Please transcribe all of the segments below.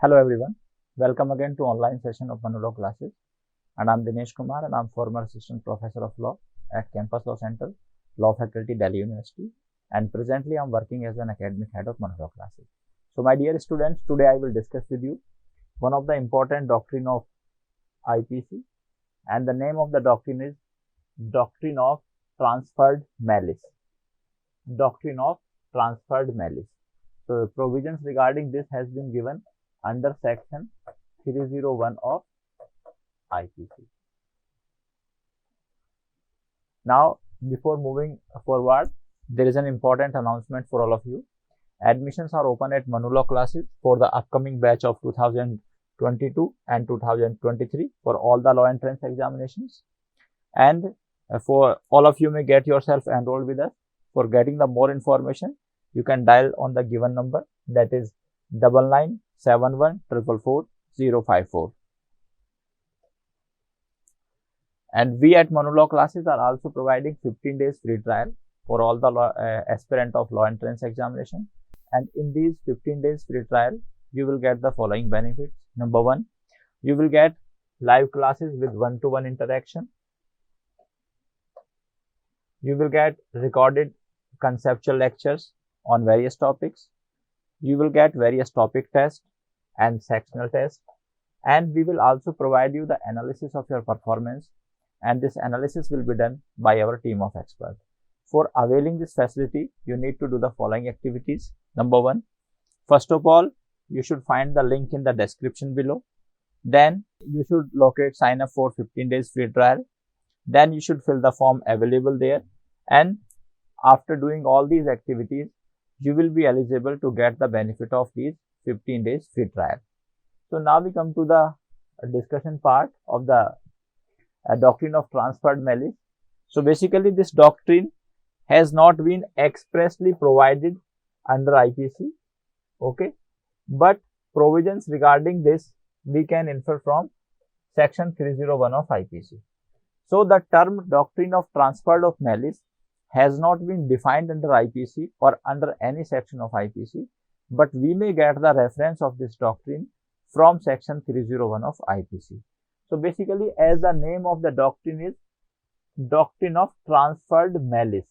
Hello everyone, welcome again to online session of Manu Law classes, and I'm Dinesh Kumar and I'm former assistant professor of law at Campus Law Center, Law Faculty, Delhi University, and presently I'm working as an academic head of Manu Law classes. So my dear students, today I will discuss with you one of the important doctrine of IPC, and the name of the doctrine is Doctrine of Transferred Malice. Doctrine of Transferred Malice. So the provisions regarding this has been given under section 301 of IPC. Now, before moving forward, there is an important announcement for all of you. Admissions are open at Manu Law classes for the upcoming batch of 2022 and 2023 for all the law entrance examinations. And for all of you may get yourself enrolled with us. For getting the more information, you can dial on the given number, that is 9971444054. And we at Manu Law classes are also providing 15 days free trial for all the aspirant of law entrance examination. And in these 15 days free trial, you will get the following benefits. Number one, you will get live classes with one-to-one interaction. You will get recorded conceptual lectures on various topics. You will get various topic tests and sectional tests, and we will also provide you the analysis of your performance, and this analysis will be done by our team of experts. For availing this facility, you need to do the following activities. Number one, first of all, you should find the link in the description below. Then you should locate sign up for 15 days free trial. Then you should fill the form available there, and after doing all these activities, you will be eligible to get the benefit of these 15 days free trial. So now we come to the discussion part of the doctrine of transferred malice. So basically this doctrine has not been expressly provided under IPC, okay, but provisions regarding this we can infer from section 301 of IPC. So the term doctrine of transferred of malice has not been defined under IPC or under any section of IPC, but we may get the reference of this doctrine from section 301 of IPC. So basically, as the name of the doctrine is Doctrine of Transferred Malice.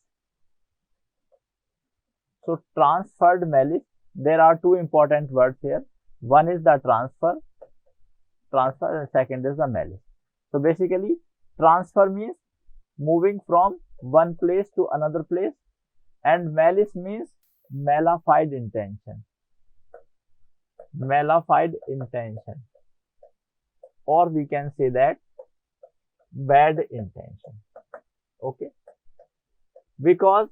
So transferred malice, there are two important words here. One is the transfer, and second is the malice. So basically, transfer means moving from one place to another place, and malice means malified intention. Malified intention, or we can say that bad intention, okay, because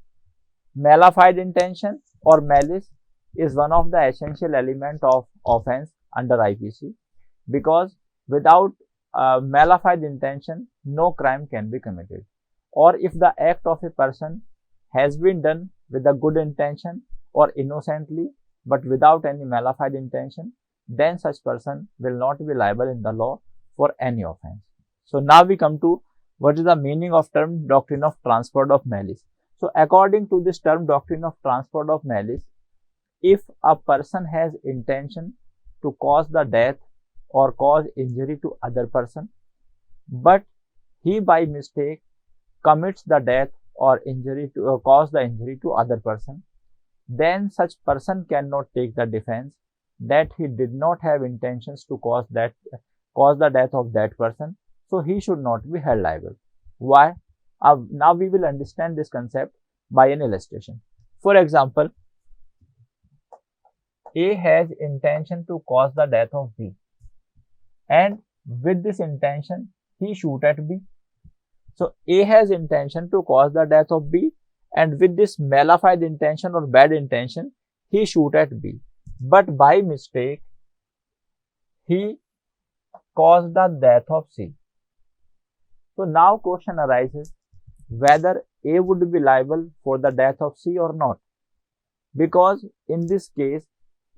malified intention or malice is one of the essential element of offense under IPC, because without malified intention no crime can be committed, or if the act of a person has been done with a good intention or innocently but without any malified intention, then such person will not be liable in the law for any offense. So now we come to what is the meaning of term doctrine of transferred of malice. So according to this term doctrine of transferred of malice, if a person has intention to cause the death or cause injury to other person, but he by mistake commits the death or injury to cause the injury to other person, then such person cannot take the defense that he did not have intentions to cause the death of that person, so he should not be held liable. Why? Now we will understand this concept by an illustration. For example, A has intention to cause the death of B, and with this intention he shoot at B. So A has intention to cause the death of B, and with this malified intention or bad intention he shoot at B, but by mistake he caused the death of C. So now question arises whether A would be liable for the death of C or not, because in this case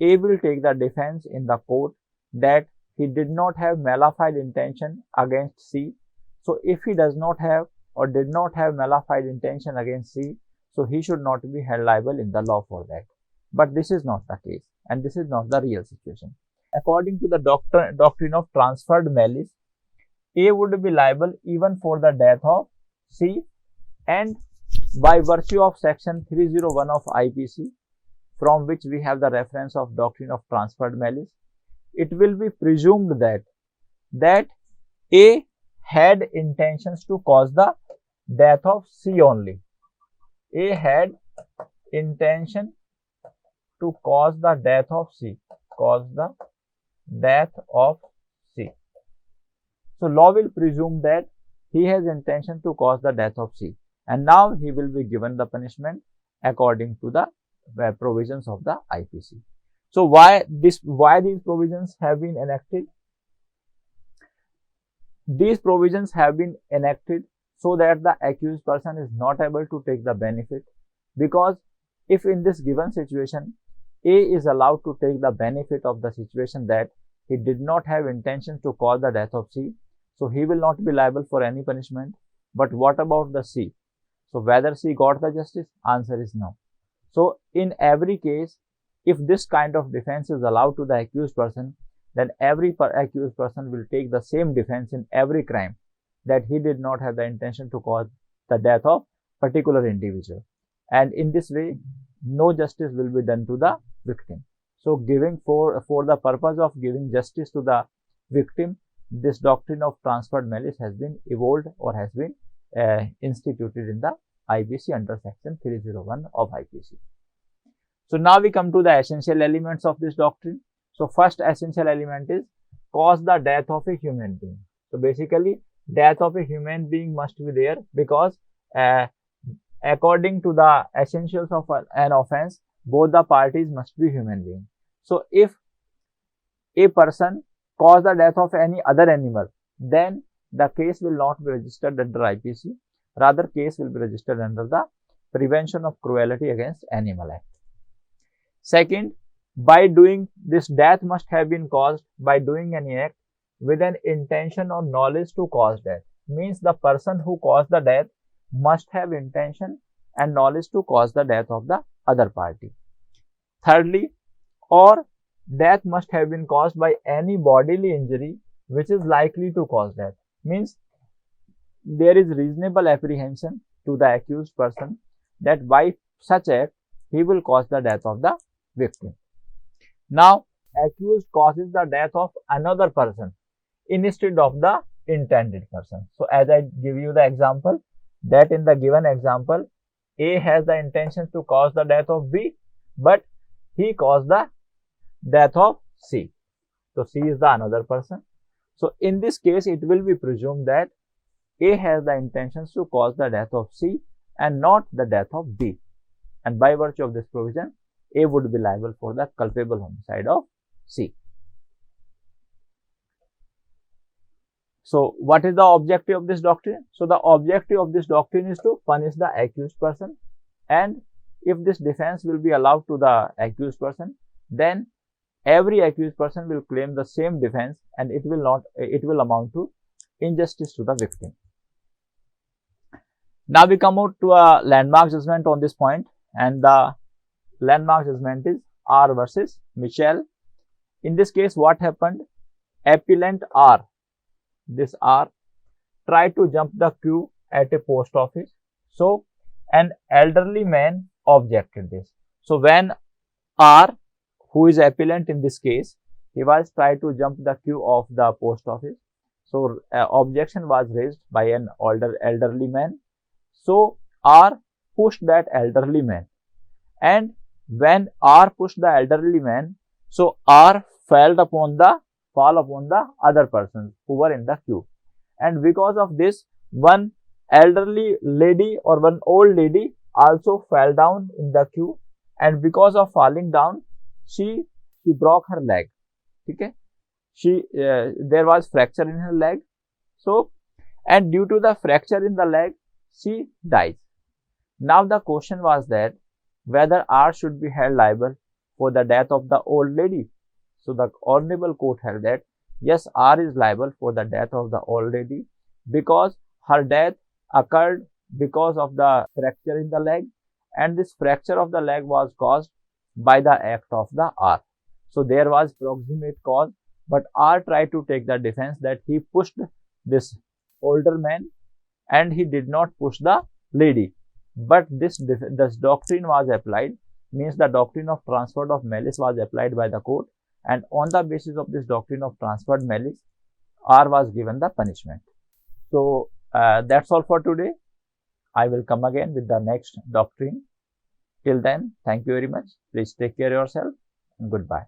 A will take the defense in the court that he did not have malified intention against C. So if he does not have or did not have malified intention against C, so he should not be held liable in the law for that. But this is not the case, and this is not the real situation. according to the doctrine of transferred malice, A would be liable even for the death of C, and by virtue of section 301 of IPC, from which we have the reference of doctrine of transferred malice, it will be presumed that A had intentions to cause the death of C only. A had intention to cause the death of C. So law will presume that he has intention to cause the death of C, and now he will be given the punishment according to the provisions of the IPC. So why these provisions have been enacted? These provisions have been enacted so that the accused person is not able to take the benefit, because if in this given situation A is allowed to take the benefit of the situation that he did not have intention to cause the death of C, so he will not be liable for any punishment. But what about the C? So whether C got the justice? Answer is no. So in every case, if this kind of defense is allowed to the accused person, then every accused person will take the same defense in every crime, that he did not have the intention to cause the death of particular individual, and in this way no justice will be done to the victim. So giving for the purpose of giving justice to the victim, this doctrine of transferred malice has been evolved or has been instituted in the IPC under section 301 of IPC. So now we come to the essential elements of this doctrine. So first essential element is cause the death of a human being. So basically death of a human being must be there, because according to the essentials of an offense, both the parties must be human beings. So if a person cause the death of any other animal, then the case will not be registered under IPC. Rather, case will be registered under the Prevention of Cruelty Against Animal Act. Second, by doing this, death must have been caused by doing any act with an intention or knowledge to cause death. Means the person who caused the death must have intention and knowledge to cause the death of the other party. Thirdly, or death must have been caused by any bodily injury which is likely to cause death. Means there is reasonable apprehension to the accused person that by such act he will cause the death of the victim. Now, accused causes the death of another person instead of the intended person. So as I give you the example, that in the given example, A has the intention to cause the death of B, but he caused the death of C. So C is the another person. So in this case, it will be presumed that A has the intentions to cause the death of C and not the death of B. And by virtue of this provision, A would be liable for the culpable homicide of C. So what is the objective of this doctrine? So the objective of this doctrine is to punish the accused person, and if this defense will be allowed to the accused person, then every accused person will claim the same defense, and it will amount to injustice to the victim. Now we come out to a landmark judgment on this point, and the landmark judgment is R versus Mitchell. In this case, what happened? Appellant R, this R, tried to jump the queue at a post office. So an elderly man objected this. So when R, who is appellant in this case, he was trying to jump the queue of the post office. So objection was raised by an elderly man. So R pushed that elderly man, and when R pushed the elderly man, so R fell upon the other persons who were in the queue, and because of this, one elderly lady or one old lady also fell down in the queue, and because of falling down, she broke her leg. Okay, there was fracture in her leg. So, and due to the fracture in the leg, she dies. Now the question was that whether R should be held liable for the death of the old lady. So the Honorable Court held that yes, R is liable for the death of the old lady because her death occurred because of the fracture in the leg, and this fracture of the leg was caused by the act of the R. So there was proximate cause, but R tried to take the defense that he pushed this older man and he did not push the lady. But this doctrine was applied, means the doctrine of transfer of malice was applied by the court, and on the basis of this doctrine of transferred malice, R was given the punishment. So that's all for today. I will come again with the next doctrine. Till then, thank you very much. Please take care of yourself and goodbye.